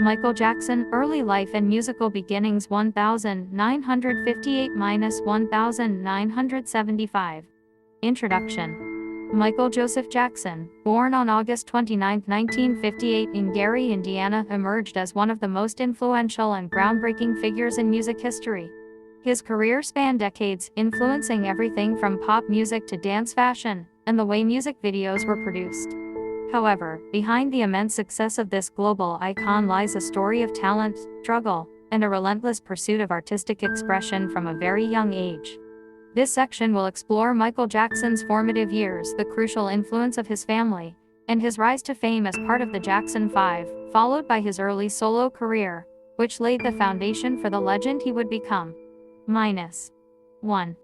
Michael Jackson, early life and musical beginnings 1958–1975. Introduction. Michael Joseph Jackson, born on August 29, 1958 in Gary, Indiana, emerged as one of the most influential and groundbreaking figures in music history. His career spanned decades, influencing everything from pop music to dance fashion, and the way music videos were produced. However, behind the immense success of this global icon lies a story of talent, struggle, and a relentless pursuit of artistic expression from a very young age. This section will explore Michael Jackson's formative years, the crucial influence of his family, and his rise to fame as part of the Jackson 5, followed by his early solo career, which laid the foundation for the legend he would become. 1.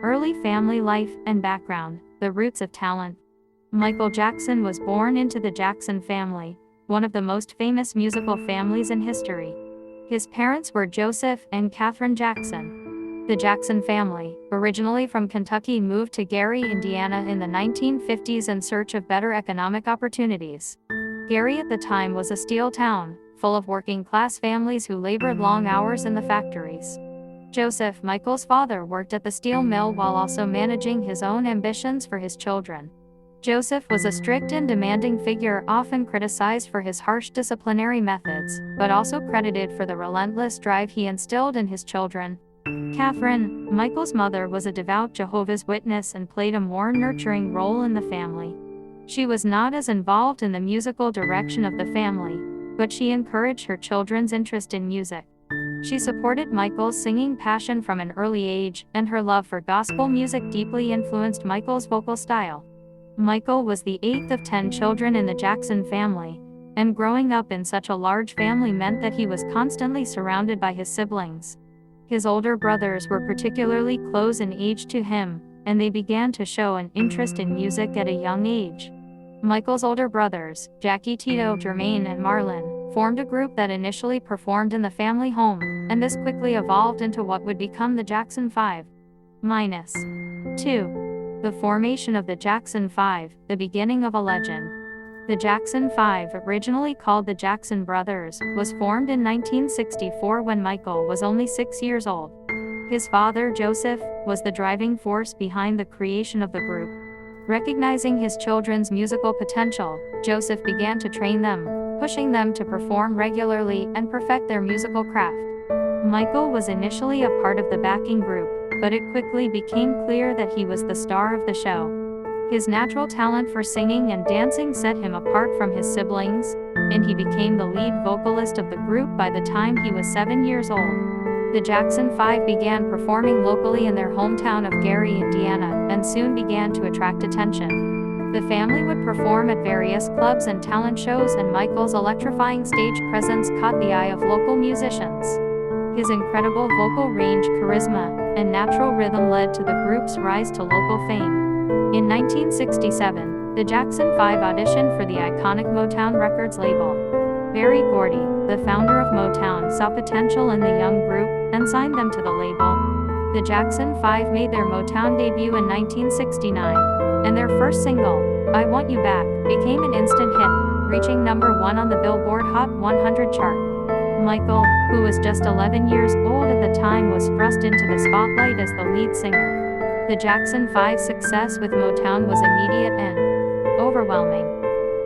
Early family life and background, the roots of talent. Michael Jackson was born into the Jackson family, one of the most famous musical families in history. His parents were Joseph and Catherine Jackson. The Jackson family, originally from Kentucky, moved to Gary, Indiana in the 1950s in search of better economic opportunities. Gary at the time was a steel town, full of working-class families who labored long hours in the factories. Joseph, Michael's father, worked at the steel mill while also managing his own ambitions for his children. Joseph was a strict and demanding figure, often criticized for his harsh disciplinary methods, but also credited for the relentless drive he instilled in his children. Catherine, Michael's mother, was a devout Jehovah's Witness and played a more nurturing role in the family. She was not as involved in the musical direction of the family, but she encouraged her children's interest in music. She supported Michael's singing passion from an early age, and her love for gospel music deeply influenced Michael's vocal style. Michael was the 8th of 10 children in the Jackson family, and growing up in such a large family meant that he was constantly surrounded by his siblings. His older brothers were particularly close in age to him, and they began to show an interest in music at a young age. Michael's older brothers, Jackie, Tito, Jermaine, and Marlon, formed a group that initially performed in the family home, and this quickly evolved into what would become the Jackson 5. 2. The formation of the Jackson 5, the beginning of a legend. The Jackson 5, originally called the Jackson Brothers, was formed in 1964 when Michael was only 6 years old. His father, Joseph, was the driving force behind the creation of the group. Recognizing his children's musical potential, Joseph began to train them, pushing them to perform regularly and perfect their musical craft. Michael was initially a part of the backing group, but it quickly became clear that he was the star of the show. His natural talent for singing and dancing set him apart from his siblings, and he became the lead vocalist of the group by the time he was 7 years old. The Jackson 5 began performing locally in their hometown of Gary, Indiana, and soon began to attract attention. The family would perform at various clubs and talent shows, and Michael's electrifying stage presence caught the eye of local musicians. His incredible vocal range, charisma, and natural rhythm led to the group's rise to local fame. In 1967, the Jackson 5 auditioned for the iconic Motown Records label. Berry Gordy, the founder of Motown, saw potential in the young group and signed them to the label. The Jackson 5 made their Motown debut in 1969, and their first single, I Want You Back, became an instant hit, reaching number 1 on the Billboard Hot 100 chart. Michael, who was just 11 years old at the time, was thrust into the spotlight as the lead singer. The Jackson 5's success with Motown was immediate and overwhelming.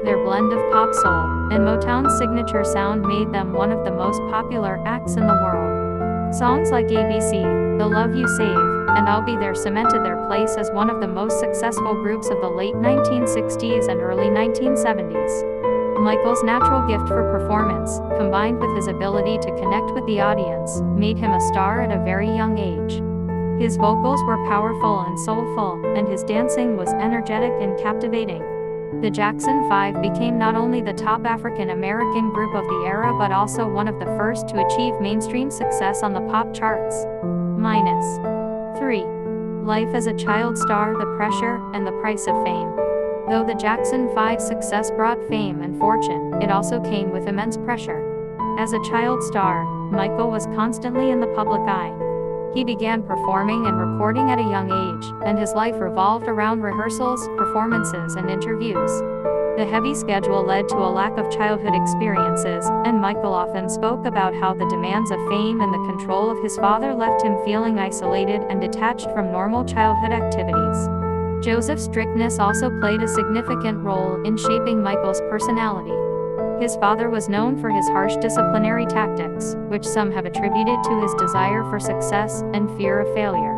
Their blend of pop soul and Motown's signature sound made them one of the most popular acts in the world. Songs like ABC, The Love You Save, and I'll Be There cemented their place as one of the most successful groups of the late 1960s and early 1970s. Michael's natural gift for performance, combined with his ability to connect with the audience, made him a star at a very young age. His vocals were powerful and soulful, and his dancing was energetic and captivating. The Jackson 5 became not only the top African-American group of the era but also one of the first to achieve mainstream success on the pop charts. 3. Life as a child star, the pressure and the price of fame. Though the Jackson 5's success brought fame and fortune, it also came with immense pressure. As a child star, Michael was constantly in the public eye. He began performing and recording at a young age, and his life revolved around rehearsals, performances, and interviews. The heavy schedule led to a lack of childhood experiences, and Michael often spoke about how the demands of fame and the control of his father left him feeling isolated and detached from normal childhood activities. Joseph's strictness also played a significant role in shaping Michael's personality. His father was known for his harsh disciplinary tactics, which some have attributed to his desire for success and fear of failure.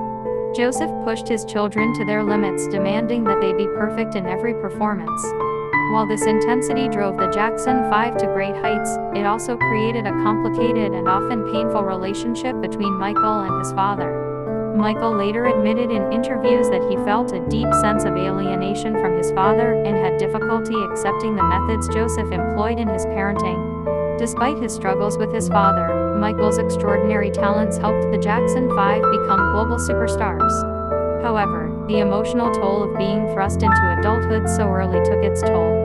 Joseph pushed his children to their limits, demanding that they be perfect in every performance. While this intensity drove the Jackson 5 to great heights, it also created a complicated and often painful relationship between Michael and his father. Michael later admitted in interviews that he felt a deep sense of alienation from his father and had difficulty accepting the methods Joseph employed in his parenting. Despite his struggles with his father, Michael's extraordinary talents helped the Jackson 5 become global superstars. However, the emotional toll of being thrust into adulthood so early took its toll.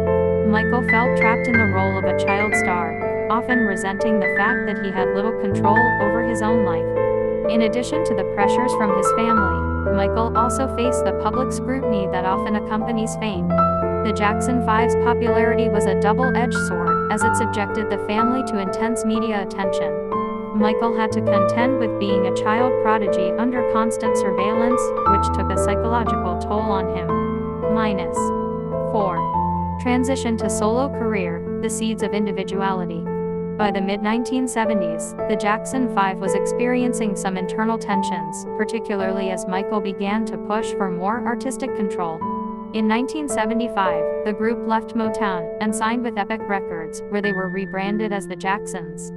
Michael felt trapped in the role of a child star, often resenting the fact that he had little control over his own life. In addition to the pressures from his family, Michael also faced the public scrutiny that often accompanies fame. The Jackson 5's popularity was a double-edged sword, as it subjected the family to intense media attention. Michael had to contend with being a child prodigy under constant surveillance, which took a psychological toll on him. -4. Transition to solo career, the seeds of individuality. By the mid-1970s, the Jackson 5 was experiencing some internal tensions, particularly as Michael began to push for more artistic control. In 1975, the group left Motown and signed with Epic Records, where they were rebranded as the Jacksons.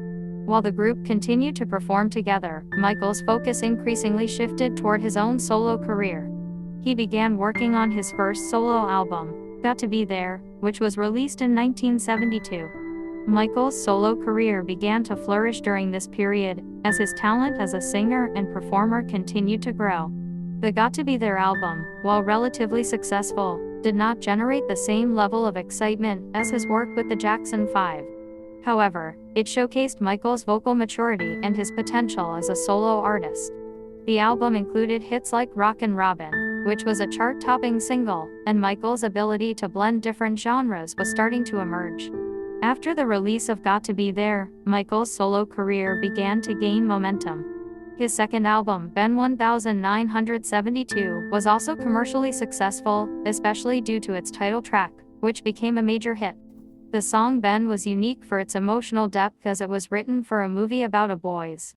While the group continued to perform together, Michael's focus increasingly shifted toward his own solo career. He began working on his first solo album, Got to Be There, which was released in 1972. Michael's solo career began to flourish during this period, as his talent as a singer and performer continued to grow. The Got to Be There album, while relatively successful, did not generate the same level of excitement as his work with the Jackson 5. However, it showcased Michael's vocal maturity and his potential as a solo artist. The album included hits like Rockin' Robin, which was a chart-topping single, and Michael's ability to blend different genres was starting to emerge. After the release of Got to Be There, Michael's solo career began to gain momentum. His second album, Ben 1972, was also commercially successful, especially due to its title track, which became a major hit. The song Ben was unique for its emotional depth as it was written for a movie about a boy's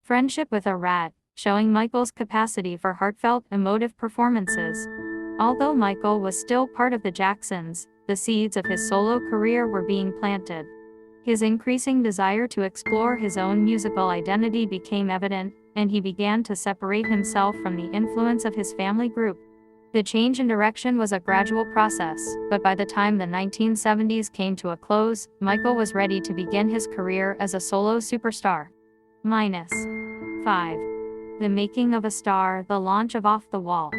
friendship with a rat, showing Michael's capacity for heartfelt, emotive performances. Although Michael was still part of the Jacksons, the seeds of his solo career were being planted. His increasing desire to explore his own musical identity became evident, and he began to separate himself from the influence of his family group. The change in direction was a gradual process, but by the time the 1970s came to a close, Michael was ready to begin his career as a solo superstar. -5. The Making of a Star, the launch of Off the Wall.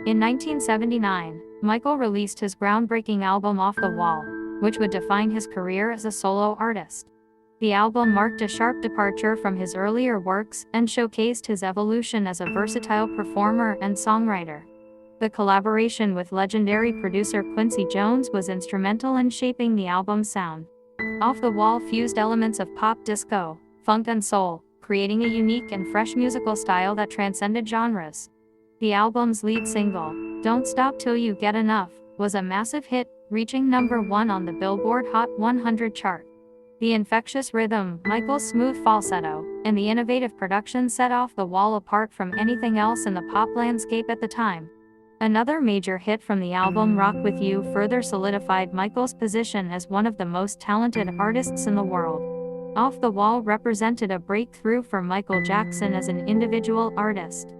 In 1979, Michael released his groundbreaking album Off the Wall, which would define his career as a solo artist. The album marked a sharp departure from his earlier works and showcased his evolution as a versatile performer and songwriter. The collaboration with legendary producer Quincy Jones was instrumental in shaping the album's sound. Off the Wall fused elements of pop, disco, funk and soul, creating a unique and fresh musical style that transcended genres. The album's lead single, Don't Stop Till You Get Enough, was a massive hit, reaching #1 on the Billboard Hot 100 chart. The infectious rhythm, Michael's smooth falsetto, and the innovative production set Off the Wall apart from anything else in the pop landscape at the time. Another major hit from the album, Rock With You, further solidified Michael's position as one of the most talented artists in the world. Off the Wall represented a breakthrough for Michael Jackson as an individual artist.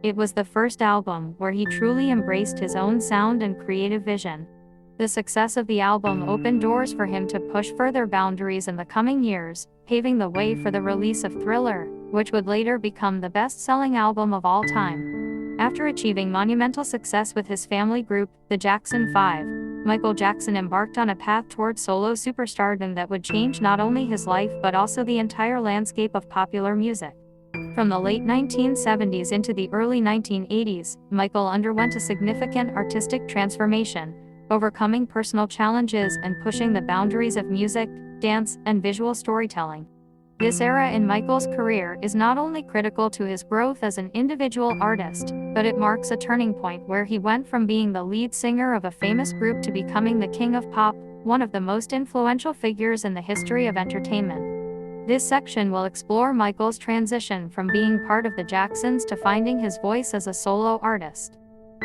It was the first album where he truly embraced his own sound and creative vision. The success of the album opened doors for him to push further boundaries in the coming years, paving the way for the release of Thriller, which would later become the best-selling album of all time. After achieving monumental success with his family group, the Jackson 5, Michael Jackson embarked on a path toward solo superstardom that would change not only his life but also the entire landscape of popular music. From the late 1970s into the early 1980s, Michael underwent a significant artistic transformation, overcoming personal challenges and pushing the boundaries of music, dance, and visual storytelling. This era in Michael's career is not only critical to his growth as an individual artist, but it marks a turning point where he went from being the lead singer of a famous group to becoming the king of pop, one of the most influential figures in the history of entertainment. This section will explore Michael's transition from being part of the Jacksons to finding his voice as a solo artist.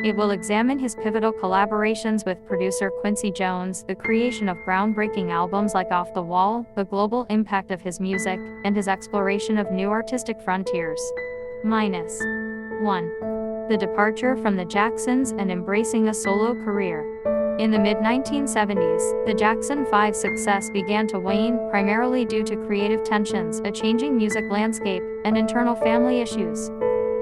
It will examine his pivotal collaborations with producer Quincy Jones, the creation of groundbreaking albums like Off the Wall, the global impact of his music, and his exploration of new artistic frontiers. -1. The departure from the Jacksons and embracing a solo career. In the mid-1970s, the Jackson 5's success began to wane, primarily due to creative tensions, a changing music landscape, and internal family issues.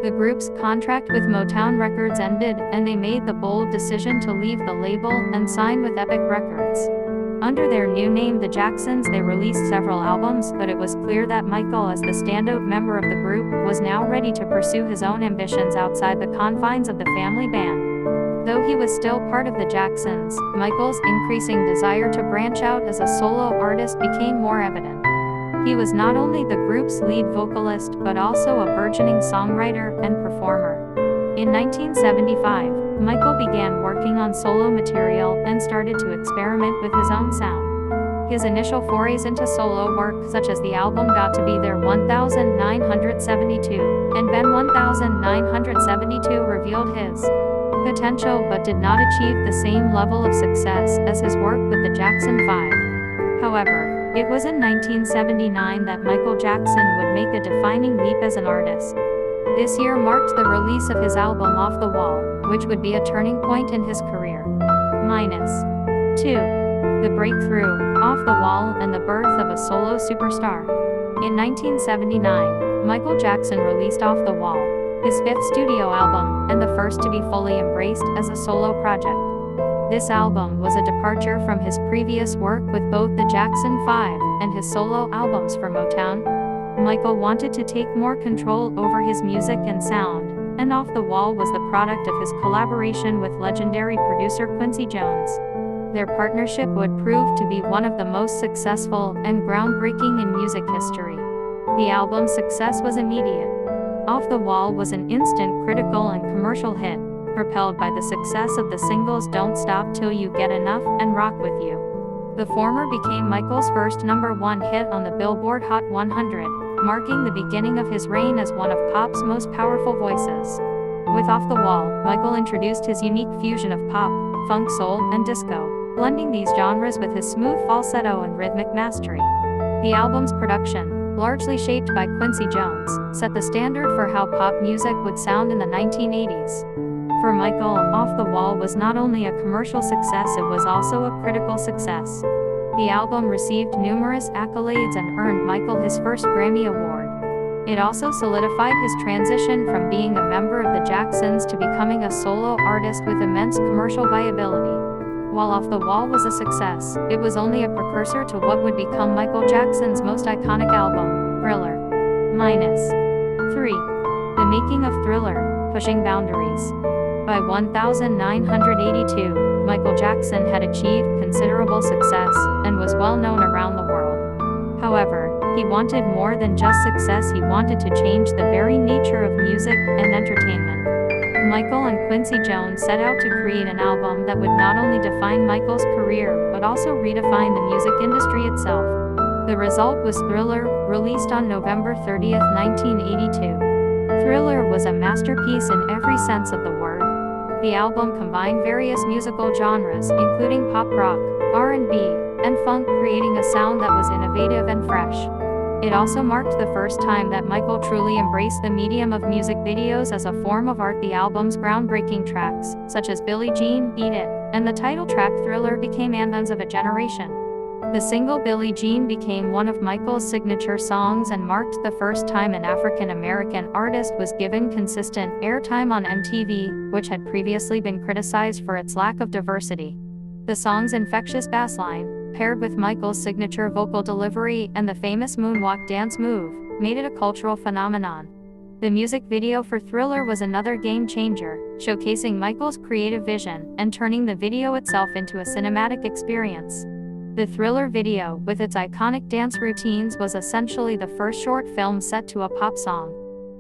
The group's contract with Motown Records ended, and they made the bold decision to leave the label and sign with Epic Records. Under their new name, the Jacksons, they released several albums, but it was clear that Michael, as the standout member of the group, was now ready to pursue his own ambitions outside the confines of the family band. Though he was still part of the Jacksons, Michael's increasing desire to branch out as a solo artist became more evident. He was not only the group's lead vocalist, but also a burgeoning songwriter and performer. In 1975, Michael began working on solo material and started to experiment with his own sound. His initial forays into solo work, such as the album Got to Be There 1972 and Ben 1972, revealed his potential but did not achieve the same level of success as his work with the Jackson 5. However, it was in 1979 that Michael Jackson would make a defining leap as an artist. This year marked the release of his album Off the Wall, which would be a turning point in his career. -2. The breakthrough, Off the Wall, and the birth of a solo superstar. In 1979, Michael Jackson released Off the Wall, his fifth studio album, and the first to be fully embraced as a solo project. This album was a departure from his previous work with both the Jackson 5 and his solo albums for Motown. Michael wanted to take more control over his music and sound, and Off the Wall was the product of his collaboration with legendary producer Quincy Jones. Their partnership would prove to be one of the most successful and groundbreaking in music history. The album's success was immediate. Off the Wall was an instant critical and commercial hit, propelled by the success of the singles Don't Stop Till You Get Enough and Rock With You. The former became Michael's first #1 hit on the Billboard Hot 100, marking the beginning of his reign as one of pop's most powerful voices. With Off the Wall, Michael introduced his unique fusion of pop, funk, soul, and disco, blending these genres with his smooth falsetto and rhythmic mastery. The album's production, largely shaped by Quincy Jones, set the standard for how pop music would sound in the 1980s. For Michael, Off the Wall was not only a commercial success, it was also a critical success. The album received numerous accolades and earned Michael his first Grammy Award. It also solidified his transition from being a member of the Jacksons to becoming a solo artist with immense commercial viability. While Off the Wall was a success, it was only a precursor to what would become Michael Jackson's most iconic album, Thriller. -3. The making of Thriller, pushing boundaries. By 1982, Michael Jackson had achieved considerable success and was well known around the world. However, he wanted more than just success. He wanted to change the very nature of music and entertainment. Michael and Quincy Jones set out to create an album that would not only define Michael's career, but also redefine the music industry itself. The result was Thriller, released on November 30, 1982. Thriller was a masterpiece in every sense of the word. The album combined various musical genres, including pop rock, R&B, and funk, creating a sound that was innovative and fresh. It also marked the first time that Michael truly embraced the medium of music videos as a form of art. The album's groundbreaking tracks, such as Billie Jean, Beat It, and the title track Thriller, became anthems of a generation. The single Billie Jean became one of Michael's signature songs and marked the first time an African-American artist was given consistent airtime on MTV, which had previously been criticized for its lack of diversity. The song's infectious bassline, paired with Michael's signature vocal delivery and the famous moonwalk dance move, made it a cultural phenomenon. The music video for Thriller was another game changer, showcasing Michael's creative vision and turning the video itself into a cinematic experience. The Thriller video, with its iconic dance routines, was essentially the first short film set to a pop song.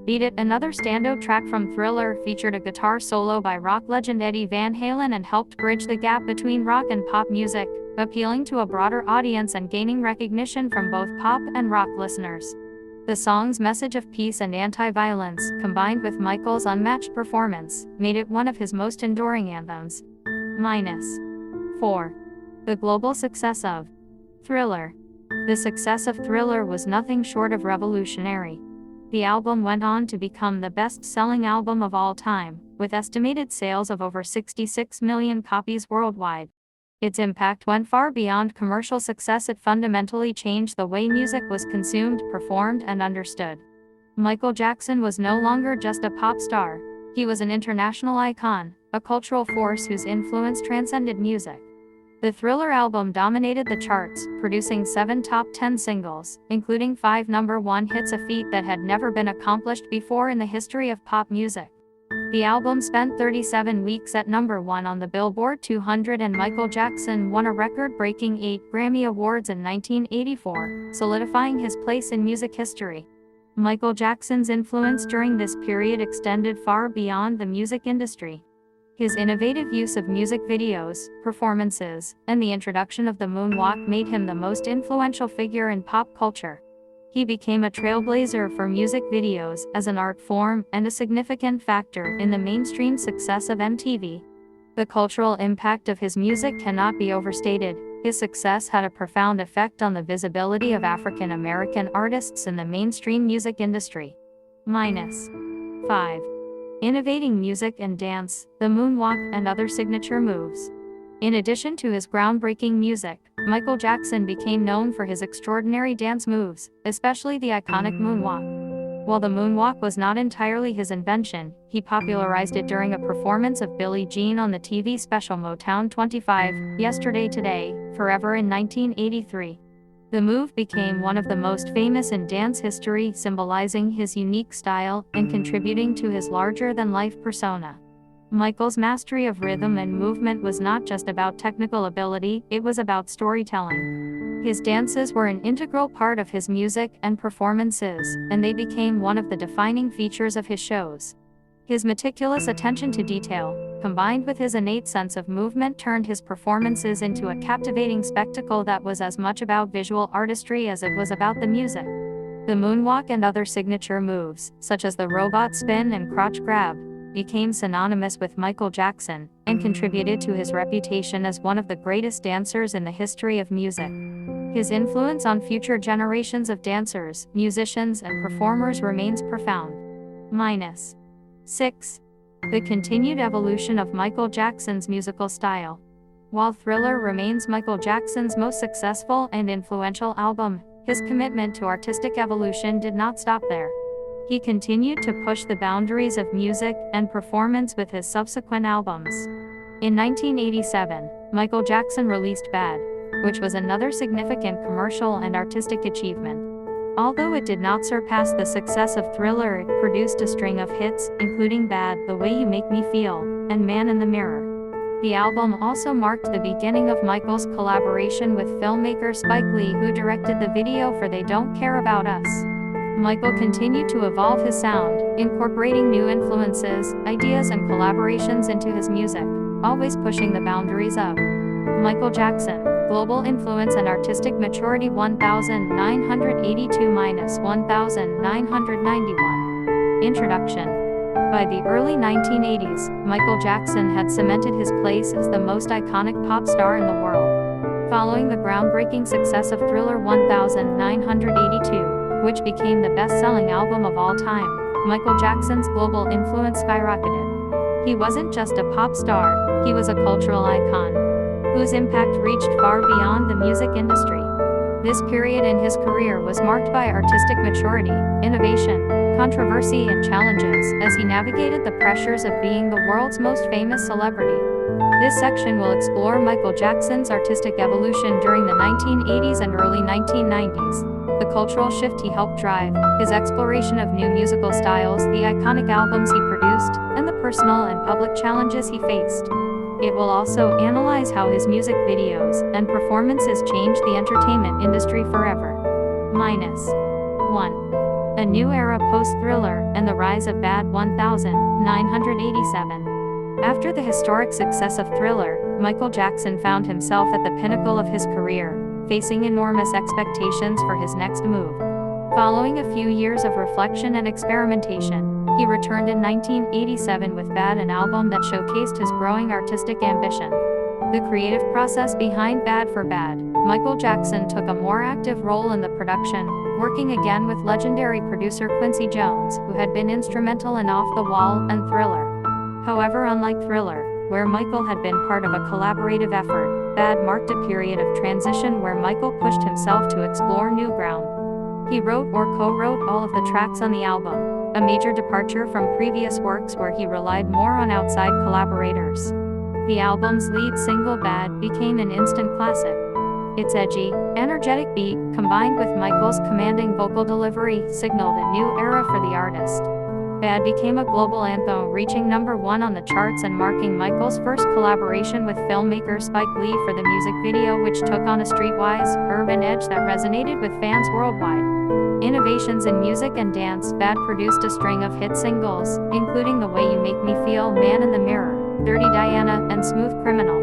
Beat It, another standout track from Thriller, featured a guitar solo by rock legend Eddie Van Halen and helped bridge the gap between rock and pop music, appealing to a broader audience and gaining recognition from both pop and rock listeners. The song's message of peace and anti-violence, combined with Michael's unmatched performance, made it one of his most enduring anthems. -4. The global success of Thriller. The success of Thriller was nothing short of revolutionary. The album went on to become the best-selling album of all time, with estimated sales of over 66 million copies worldwide. Its impact went far beyond commercial success. It fundamentally changed the way music was consumed, performed, and understood. Michael Jackson was no longer just a pop star. He was an international icon, a cultural force whose influence transcended music. The Thriller album dominated the charts, producing 7 top 10 singles, including 5 #1 hits, a feat that had never been accomplished before in the history of pop music. The album spent 37 weeks at #1 on the Billboard 200, and Michael Jackson won a record-breaking 8 Grammy Awards in 1984, solidifying his place in music history. Michael Jackson's influence during this period extended far beyond the music industry. His innovative use of music videos, performances, and the introduction of the moonwalk made him the most influential figure in pop culture. He became a trailblazer for music videos as an art form and a significant factor in the mainstream success of MTV. The cultural impact of his music cannot be overstated. His success had a profound effect on the visibility of African American artists in the mainstream music industry. -5. Innovating music and dance, the moonwalk, and other signature moves. In addition to his groundbreaking music, Michael Jackson became known for his extraordinary dance moves, especially the iconic moonwalk. While the moonwalk was not entirely his invention, he popularized it during a performance of Billie Jean on the TV special Motown 25, Yesterday Today, Forever in 1983. The move became one of the most famous in dance history, symbolizing his unique style and contributing to his larger-than-life persona. Michael's mastery of rhythm and movement was not just about technical ability, it was about storytelling. His dances were an integral part of his music and performances, and they became one of the defining features of his shows. His meticulous attention to detail, combined with his innate sense of movement, turned his performances into a captivating spectacle that was as much about visual artistry as it was about the music. The moonwalk and other signature moves, such as the robot spin and crotch grab, became synonymous with Michael Jackson, and contributed to his reputation as one of the greatest dancers in the history of music. His influence on future generations of dancers, musicians, and performers remains profound. -6. The continued evolution of Michael Jackson's musical style. While Thriller remains Michael Jackson's most successful and influential album, his commitment to artistic evolution did not stop there. He continued to push the boundaries of music and performance with his subsequent albums. In 1987, Michael Jackson released Bad, which was another significant commercial and artistic achievement. Although it did not surpass the success of Thriller, it produced a string of hits, including Bad, The Way You Make Me Feel, and Man in the Mirror. The album also marked the beginning of Michael's collaboration with filmmaker Spike Lee, who directed the video for They Don't Care About Us. Michael continued to evolve his sound, incorporating new influences, ideas, and collaborations into his music, always pushing the boundaries of Michael Jackson. Global influence and artistic maturity. 1982–1991. Introduction. By the early 1980s, Michael Jackson had cemented his place as the most iconic pop star in the world. Following the groundbreaking success of Thriller 1982, which became the best-selling album of all time, Michael Jackson's global influence skyrocketed. He wasn't just a pop star, he was a cultural icon, whose impact reached far beyond the music industry. This period in his career was marked by artistic maturity, innovation, controversy, and challenges, as he navigated the pressures of being the world's most famous celebrity. This section will explore Michael Jackson's artistic evolution during the 1980s and early 1990s. the cultural shift he helped drive, his exploration of new musical styles, the iconic albums he produced, and the personal and public challenges he faced. It will also analyze how his music videos and performances changed the entertainment industry forever. -1. A New Era Post-Thriller and the Rise of Bad 1987. After the historic success of Thriller, Michael Jackson found himself at the pinnacle of his career, facing enormous expectations for his next move. Following a few years of reflection and experimentation, he returned in 1987 with Bad, an album that showcased his growing artistic ambition. The creative process behind Bad for Bad, Michael Jackson took a more active role in the production, working again with legendary producer Quincy Jones, who had been instrumental in Off the Wall and Thriller. However, unlike Thriller, where Michael had been part of a collaborative effort, Bad marked a period of transition where Michael pushed himself to explore new ground. He wrote or co-wrote all of the tracks on the album, a major departure from previous works where he relied more on outside collaborators. The album's lead single Bad became an instant classic. Its edgy, energetic beat, combined with Michael's commanding vocal delivery, signaled a new era for the artist. Bad became a global anthem, reaching #1 on the charts and marking Michael's first collaboration with filmmaker Spike Lee for the music video, which took on a streetwise, urban edge that resonated with fans worldwide. Innovations in music and dance, Bad produced a string of hit singles, including The Way You Make Me Feel, Man in the Mirror, Dirty Diana, and Smooth Criminal.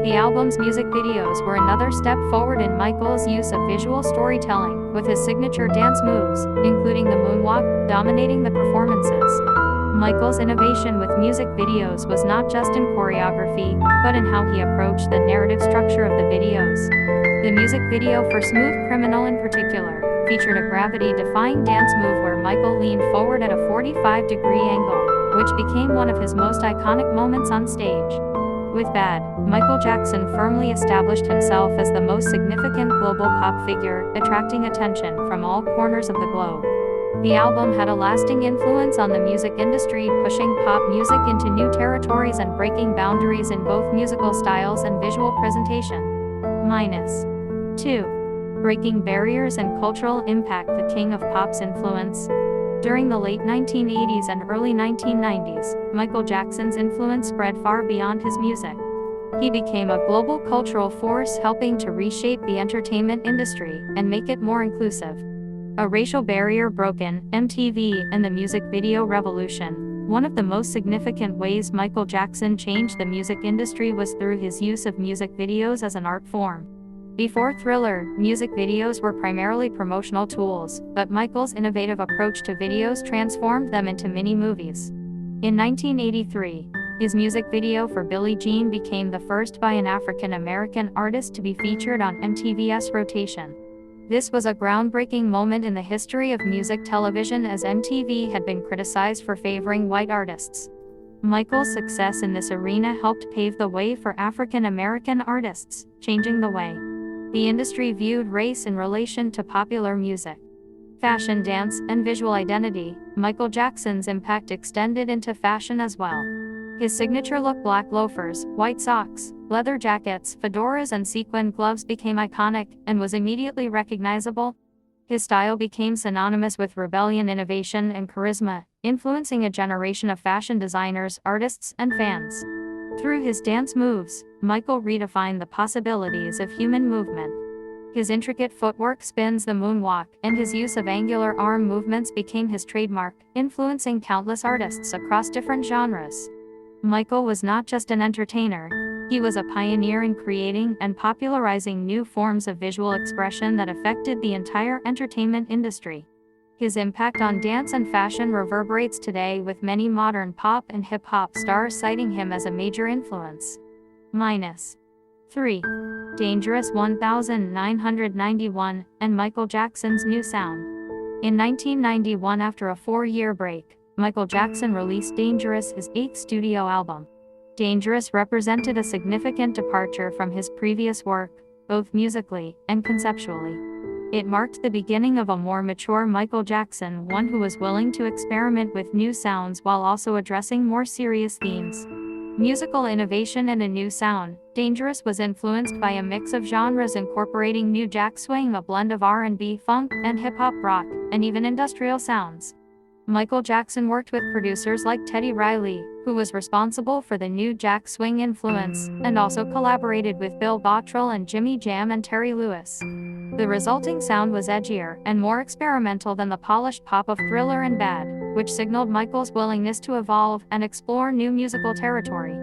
The album's music videos were another step forward in Michael's use of visual storytelling, with his signature dance moves, including the moonwalk, dominating the performances. Michael's innovation with music videos was not just in choreography, but in how he approached the narrative structure of the videos. The music video for Smooth Criminal in particular featured a gravity-defying dance move where Michael leaned forward at a 45-degree angle, which became one of his most iconic moments on stage. With Bad, Michael Jackson firmly established himself as the most significant global pop figure, attracting attention from all corners of the globe. The album had a lasting influence on the music industry, pushing pop music into new territories and breaking boundaries in both musical styles and visual presentation. -2. Breaking barriers and cultural impact, the king of pop's influence. During the late 1980s and early 1990s, Michael Jackson's influence spread far beyond his music. He became a global cultural force, helping to reshape the entertainment industry and make it more inclusive. A racial barrier broken, MTV and the music video revolution. One of the most significant ways Michael Jackson changed the music industry was through his use of music videos as an art form. Before Thriller, music videos were primarily promotional tools, but Michael's innovative approach to videos transformed them into mini-movies. In 1983, his music video for Billie Jean became the first by an African-American artist to be featured on MTV's rotation. This was a groundbreaking moment in the history of music television, as MTV had been criticized for favoring white artists. Michael's success in this arena helped pave the way for African-American artists, changing the way the industry viewed race in relation to popular music. Fashion, dance, and visual identity. Michael Jackson's impact extended into fashion as well. His signature look, black loafers, white socks, leather jackets, fedoras, and sequin gloves became iconic and was immediately recognizable. His style became synonymous with rebellion, innovation, and charisma, influencing a generation of fashion designers, artists, and fans. Through his dance moves, Michael redefined the possibilities of human movement. His intricate footwork, spins, the moonwalk, and his use of angular arm movements became his trademark, influencing countless artists across different genres. Michael was not just an entertainer, he was a pioneer in creating and popularizing new forms of visual expression that affected the entire entertainment industry. His impact on dance and fashion reverberates today, with many modern pop and hip-hop stars citing him as a major influence. -3. Dangerous 1991, and Michael Jackson's new sound. In 1991, after a 4-year break, Michael Jackson released Dangerous, his 8th studio album. Dangerous represented a significant departure from his previous work, both musically and conceptually. It marked the beginning of a more mature Michael Jackson, one who was willing to experiment with new sounds while also addressing more serious themes. Musical innovation and a new sound. Dangerous was influenced by a mix of genres incorporating new jack swing, a blend of R&B, funk, and hip-hop rock, and even industrial sounds. Michael Jackson worked with producers like Teddy Riley, who was responsible for the new jack swing influence, and also collaborated with Bill Bottrell and Jimmy Jam and Terry Lewis. The resulting sound was edgier and more experimental than the polished pop of Thriller and Bad, which signaled Michael's willingness to evolve and explore new musical territory.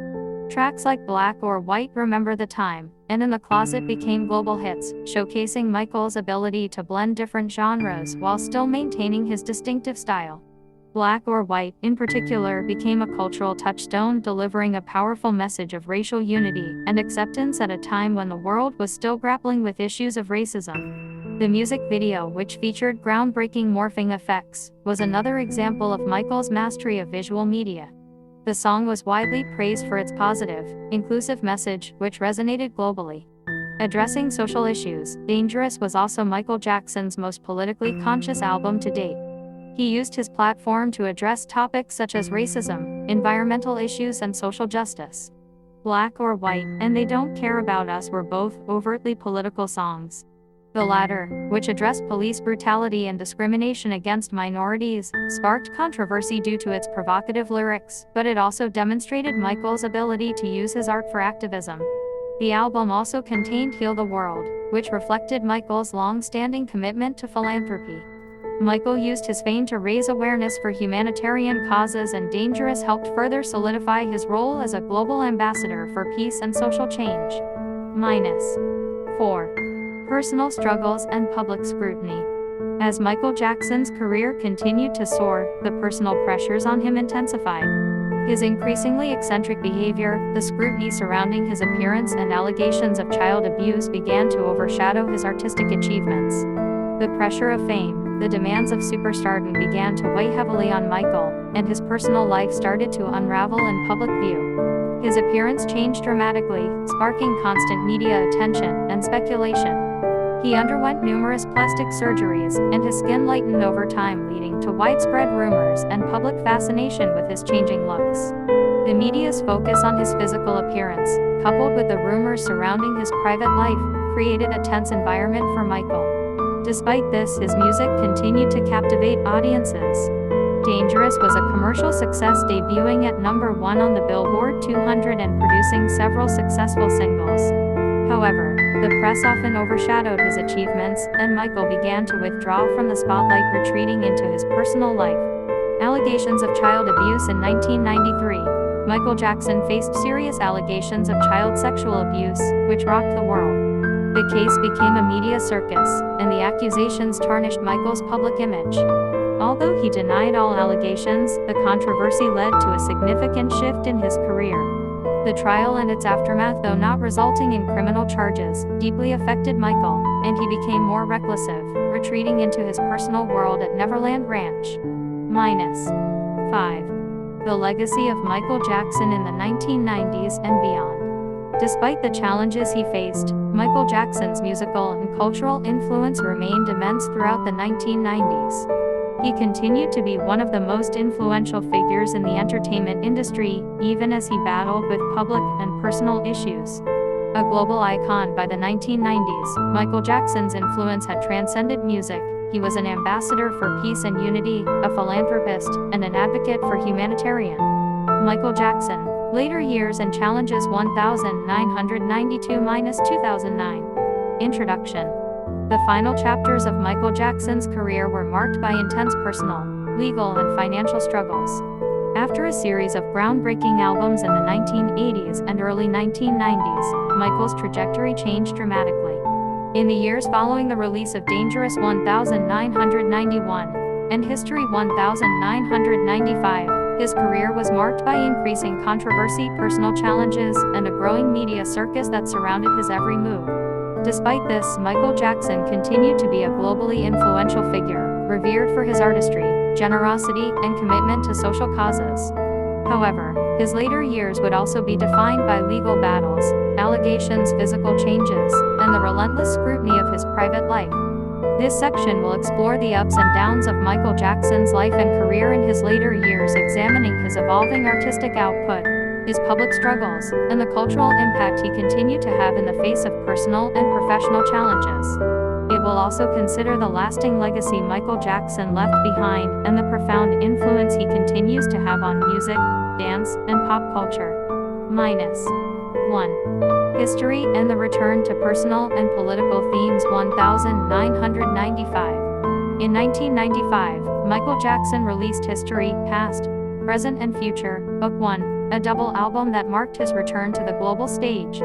Tracks like Black or White, Remember the Time, and In the Closet became global hits, showcasing Michael's ability to blend different genres while still maintaining his distinctive style. Black or White, in particular, became a cultural touchstone, delivering a powerful message of racial unity and acceptance at a time when the world was still grappling with issues of racism. The music video, which featured groundbreaking morphing effects, was another example of Michael's mastery of visual media. The song was widely praised for its positive, inclusive message, which resonated globally. Addressing social issues, Dangerous was also Michael Jackson's most politically conscious album to date. He used his platform to address topics such as racism, environmental issues, and social justice. Black or White, and They Don't Care About Us were both overtly political songs. The latter, which addressed police brutality and discrimination against minorities, sparked controversy due to its provocative lyrics, but it also demonstrated Michael's ability to use his art for activism. The album also contained Heal the World, which reflected Michael's long-standing commitment to philanthropy. Michael used his fame to raise awareness for humanitarian causes, and Dangerous helped further solidify his role as a global ambassador for peace and social change. -4. Personal struggles and public scrutiny. As Michael Jackson's career continued to soar, the personal pressures on him intensified. His increasingly eccentric behavior, the scrutiny surrounding his appearance, and allegations of child abuse began to overshadow his artistic achievements. The pressure of fame, the demands of superstardom began to weigh heavily on Michael, and his personal life started to unravel in public view. His appearance changed dramatically, sparking constant media attention and speculation. He underwent numerous plastic surgeries, and his skin lightened over time, leading to widespread rumors and public fascination with his changing looks. The media's focus on his physical appearance, coupled with the rumors surrounding his private life, created a tense environment for Michael. Despite this, his music continued to captivate audiences. Dangerous was a commercial success, debuting at #1 on the Billboard 200 and producing several successful singles. However, the press often overshadowed his achievements, and Michael began to withdraw from the spotlight, retreating into his personal life. Allegations of child abuse. In 1993, Michael Jackson faced serious allegations of child sexual abuse, which rocked the world. The case became a media circus, and the accusations tarnished Michael's public image. Although he denied all allegations, the controversy led to a significant shift in his career. The trial and its aftermath, though not resulting in criminal charges, deeply affected Michael, and he became more reclusive, retreating into his personal world at Neverland Ranch. -5. The legacy of Michael Jackson in the 1990s and beyond. Despite the challenges he faced, Michael Jackson's musical and cultural influence remained immense throughout the 1990s. He continued to be one of the most influential figures in the entertainment industry, even as he battled with public and personal issues. A global icon by the 1990s, Michael Jackson's influence had transcended music. He was an ambassador for peace and unity, a philanthropist, and an advocate for humanitarian. Michael Jackson, Later Years and Challenges 1992-2009. Introduction. The final chapters of Michael Jackson's career were marked by intense personal, legal, and financial struggles. After a series of groundbreaking albums in the 1980s and early 1990s, Michael's trajectory changed dramatically. In the years following the release of Dangerous 1991 and History 1995, his career was marked by increasing controversy, personal challenges, and a growing media circus that surrounded his every move. Despite this, Michael Jackson continued to be a globally influential figure, revered for his artistry, generosity, and commitment to social causes. However, his later years would also be defined by legal battles, allegations, physical changes, and the relentless scrutiny of his private life. This section will explore the ups and downs of Michael Jackson's life and career in his later years, examining his evolving artistic output, his public struggles, and the cultural impact he continued to have in the face of personal and professional challenges. It will also consider the lasting legacy Michael Jackson left behind and the profound influence he continues to have on music, dance, and pop culture. -1. History and the return to personal and political themes. 1995. In 1995, Michael Jackson released History, Past, Present and Future, Book 1, a double album that marked his return to the global stage.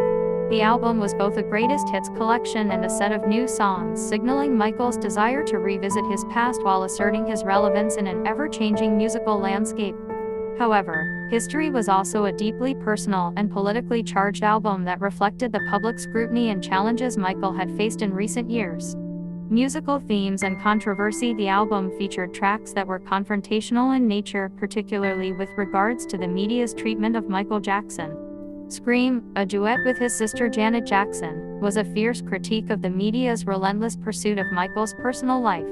The album was both a greatest hits collection and a set of new songs, signaling Michael's desire to revisit his past while asserting his relevance in an ever-changing musical landscape. However, History was also a deeply personal and politically charged album that reflected the public scrutiny and challenges Michael had faced in recent years. Musical themes and controversy. The album featured tracks that were confrontational in nature, particularly with regards to the media's treatment of Michael Jackson. Scream, a duet with his sister Janet Jackson, was a fierce critique of the media's relentless pursuit of Michael's personal life.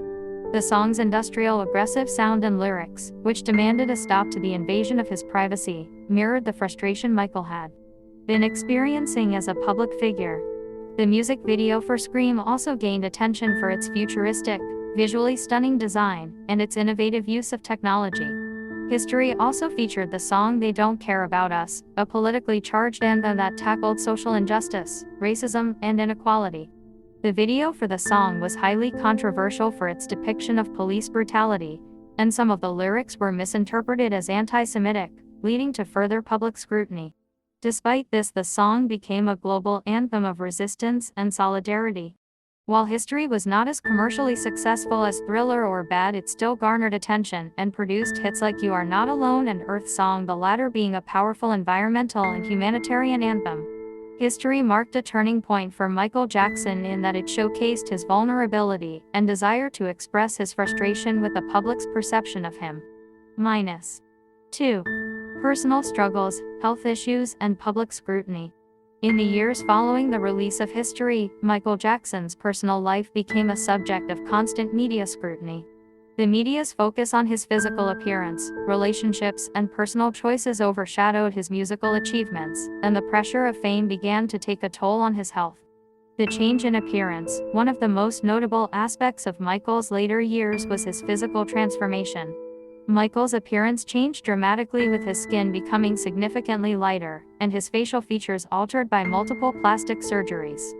The song's industrial aggressive sound and lyrics, which demanded a stop to the invasion of his privacy, mirrored the frustration Michael had been experiencing as a public figure. The music video for Scream also gained attention for its futuristic, visually stunning design, and its innovative use of technology. History also featured the song They Don't Care About Us, a politically charged anthem that tackled social injustice, racism, and inequality. The video for the song was highly controversial for its depiction of police brutality, and some of the lyrics were misinterpreted as anti-Semitic, leading to further public scrutiny. Despite this, the song became a global anthem of resistance and solidarity. While History was not as commercially successful as Thriller or Bad, it still garnered attention and produced hits like You Are Not Alone and Earth Song, the latter being a powerful environmental and humanitarian anthem. History marked a turning point for Michael Jackson in that it showcased his vulnerability and desire to express his frustration with the public's perception of him. -2. Personal struggles, health issues, and public scrutiny. In the years following the release of History, Michael Jackson's personal life became a subject of constant media scrutiny. The media's focus on his physical appearance, relationships, and personal choices overshadowed his musical achievements, and the pressure of fame began to take a toll on his health. The change in appearance, one of the most notable aspects of Michael's later years, was his physical transformation. Michael's appearance changed dramatically, with his skin becoming significantly lighter, and his facial features altered by multiple plastic surgeries.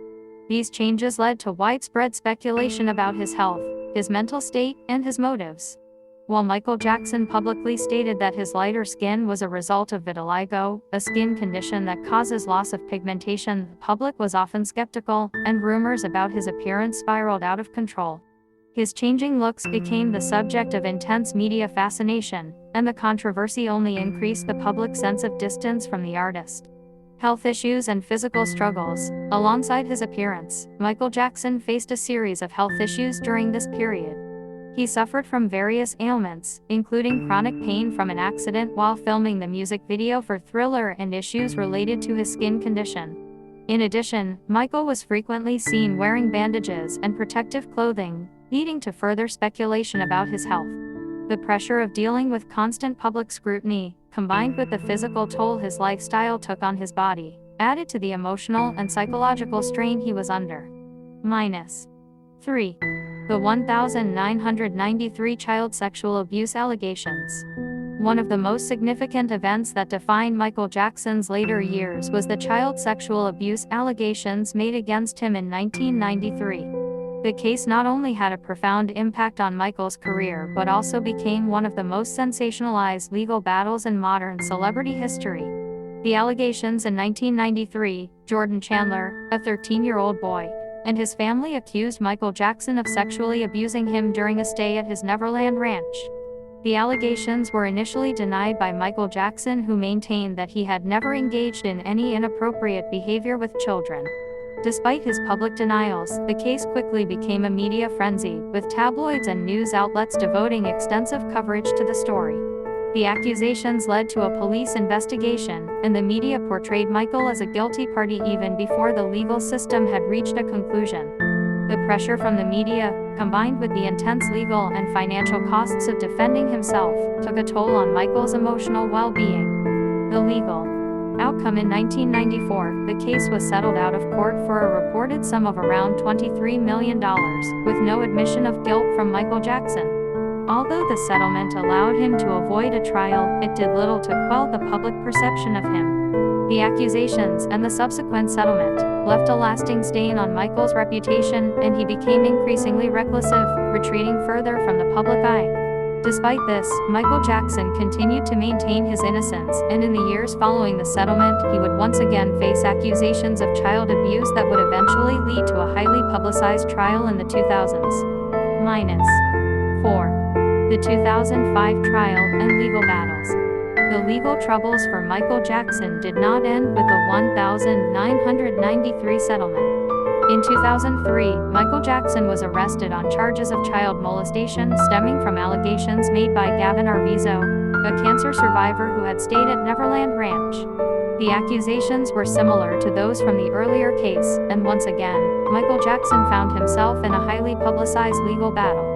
These changes led to widespread speculation about his health, his mental state, and his motives. While Michael Jackson publicly stated that his lighter skin was a result of vitiligo, a skin condition that causes loss of pigmentation, the public was often skeptical, and rumors about his appearance spiraled out of control. His changing looks became the subject of intense media fascination, and the controversy only increased the public's sense of distance from the artist. Health issues and physical struggles. Alongside his appearance, Michael Jackson faced a series of health issues during this period. He suffered from various ailments, including chronic pain from an accident while filming the music video for Thriller and issues related to his skin condition. In addition, Michael was frequently seen wearing bandages and protective clothing, leading to further speculation about his health. The pressure of dealing with constant public scrutiny, combined with the physical toll his lifestyle took on his body, added to the emotional and psychological strain he was under. -3. The 1993 child sexual abuse allegations. One of the most significant events that defined Michael Jackson's later years was the child sexual abuse allegations made against him in 1993. The case not only had a profound impact on Michael's career but also became one of the most sensationalized legal battles in modern celebrity history. The allegations in 1993, Jordan Chandler, a 13-year-old boy, and his family accused Michael Jackson of sexually abusing him during a stay at his Neverland Ranch. The allegations were initially denied by Michael Jackson, who maintained that he had never engaged in any inappropriate behavior with children. Despite his public denials, the case quickly became a media frenzy, with tabloids and news outlets devoting extensive coverage to the story. The accusations led to a police investigation, and the media portrayed Michael as a guilty party even before the legal system had reached a conclusion. The pressure from the media, combined with the intense legal and financial costs of defending himself, took a toll on Michael's emotional well-being. The legal Outcome: in 1994, the case was settled out of court for a reported sum of around $23 million, with no admission of guilt from Michael Jackson. Although the settlement allowed him to avoid a trial, it did little to quell the public perception of him. The accusations and the subsequent settlement left a lasting stain on Michael's reputation, and he became increasingly reckless, retreating further from the public eye. Despite this, Michael Jackson continued to maintain his innocence, and in the years following the settlement, he would once again face accusations of child abuse that would eventually lead to a highly publicized trial in the 2000s. 4. The 2005 trial and legal battles. The legal troubles for Michael Jackson did not end with the 1993 settlement. In 2003, Michael Jackson was arrested on charges of child molestation stemming from allegations made by Gavin Arvizo, a cancer survivor who had stayed at Neverland Ranch. The accusations were similar to those from the earlier case, and once again, Michael Jackson found himself in a highly publicized legal battle.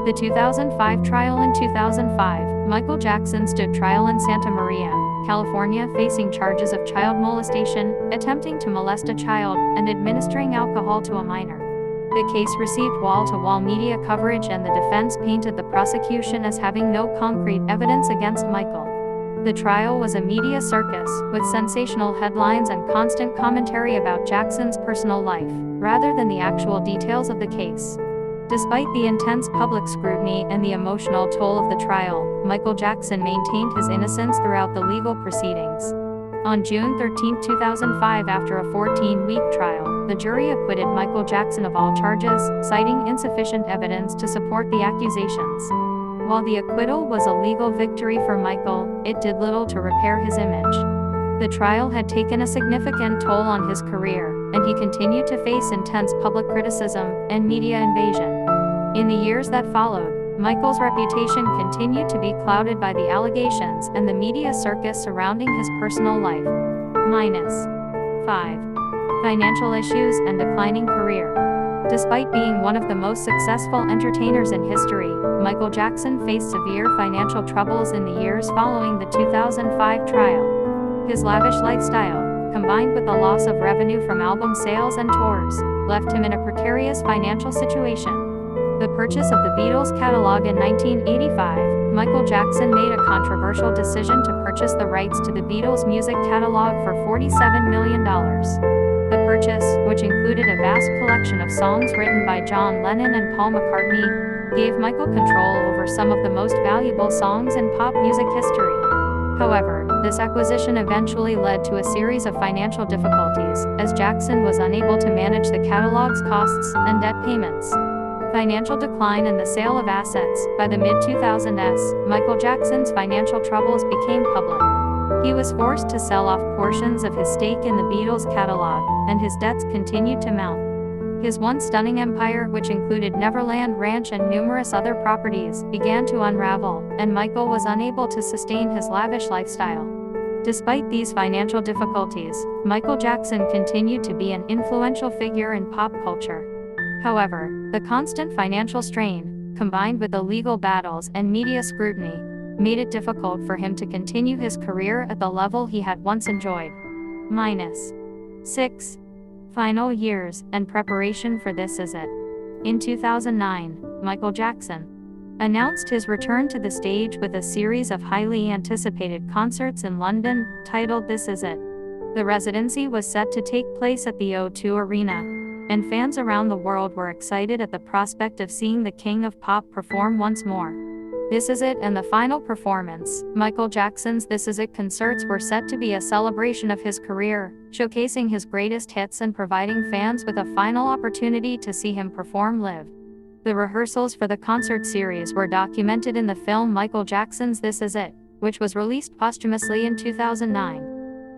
The 2005 trial. In 2005, Michael Jackson stood trial in Santa Maria, California, facing charges of child molestation, attempting to molest a child, and administering alcohol to a minor. The case received wall-to-wall media coverage, and the defense painted the prosecution as having no concrete evidence against Michael. The trial was a media circus, with sensational headlines and constant commentary about Jackson's personal life, rather than the actual details of the case. Despite the intense public scrutiny and the emotional toll of the trial, Michael Jackson maintained his innocence throughout the legal proceedings. On June 13, 2005, after a 14-week trial, the jury acquitted Michael Jackson of all charges, citing insufficient evidence to support the accusations. While the acquittal was a legal victory for Michael, it did little to repair his image. The trial had taken a significant toll on his career, and he continued to face intense public criticism and media invasion. In the years that followed, Michael's reputation continued to be clouded by the allegations and the media circus surrounding his personal life. 5. Financial issues and declining career. Despite being one of the most successful entertainers in history, Michael Jackson faced severe financial troubles in the years following the 2005 trial. His lavish lifestyle, combined with the loss of revenue from album sales and tours, left him in a precarious financial situation. The purchase of the Beatles catalog in 1985, Michael Jackson made a controversial decision to purchase the rights to the Beatles' music catalog for $47 million. The purchase, which included a vast collection of songs written by John Lennon and Paul McCartney, gave Michael control over some of the most valuable songs in pop music history. However, this acquisition eventually led to a series of financial difficulties, as Jackson was unable to manage the catalog's costs and debt payments. Financial decline and the sale of assets. By the mid-2000s, Michael Jackson's financial troubles became public. He was forced to sell off portions of his stake in the Beatles catalog, and his debts continued to mount. His once stunning empire, which included Neverland Ranch and numerous other properties, began to unravel, and Michael was unable to sustain his lavish lifestyle. Despite these financial difficulties, Michael Jackson continued to be an influential figure in pop culture. However, the constant financial strain, combined with the legal battles and media scrutiny, made it difficult for him to continue his career at the level he had once enjoyed. 6. Final years and preparation for This Is It. In 2009, Michael Jackson announced his return to the stage with a series of highly anticipated concerts in London, titled This Is It. The residency was set to take place at the O2 Arena, and fans around the world were excited at the prospect of seeing the King of Pop perform once more. This Is It and the final performance, Michael Jackson's This Is It concerts, were set to be a celebration of his career, showcasing his greatest hits and providing fans with a final opportunity to see him perform live. The rehearsals for the concert series were documented in the film Michael Jackson's This Is It, which was released posthumously in 2009.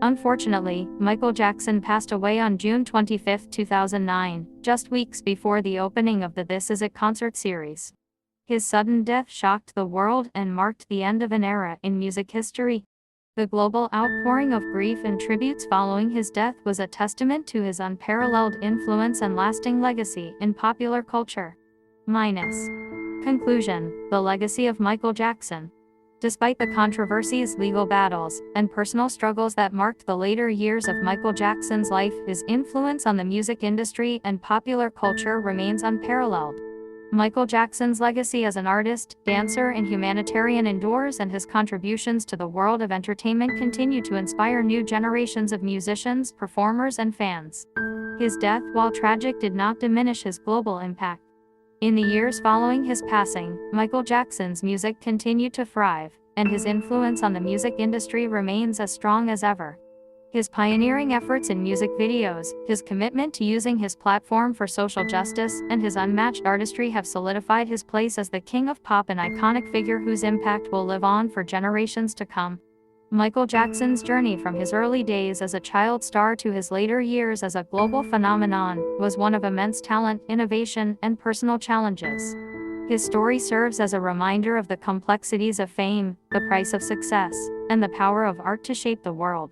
Unfortunately, Michael Jackson passed away on June 25, 2009, just weeks before the opening of the This Is It concert series. His sudden death shocked the world and marked the end of an era in music history. The global outpouring of grief and tributes following his death was a testament to his unparalleled influence and lasting legacy in popular culture. Conclusion: the legacy of Michael Jackson. Despite the controversies, legal battles, and personal struggles that marked the later years of Michael Jackson's life, his influence on the music industry and popular culture remains unparalleled. Michael Jackson's legacy as an artist, dancer, and humanitarian endures, and his contributions to the world of entertainment continue to inspire new generations of musicians, performers, and fans. His death, while tragic, did not diminish his global impact. In the years following his passing, Michael Jackson's music continued to thrive, and his influence on the music industry remains as strong as ever. His pioneering efforts in music videos, his commitment to using his platform for social justice, and his unmatched artistry have solidified his place as the king of pop, an iconic figure whose impact will live on for generations to come. Michael Jackson's journey from his early days as a child star to his later years as a global phenomenon was one of immense talent, innovation, and personal challenges. His story serves as a reminder of the complexities of fame, the price of success, and the power of art to shape the world.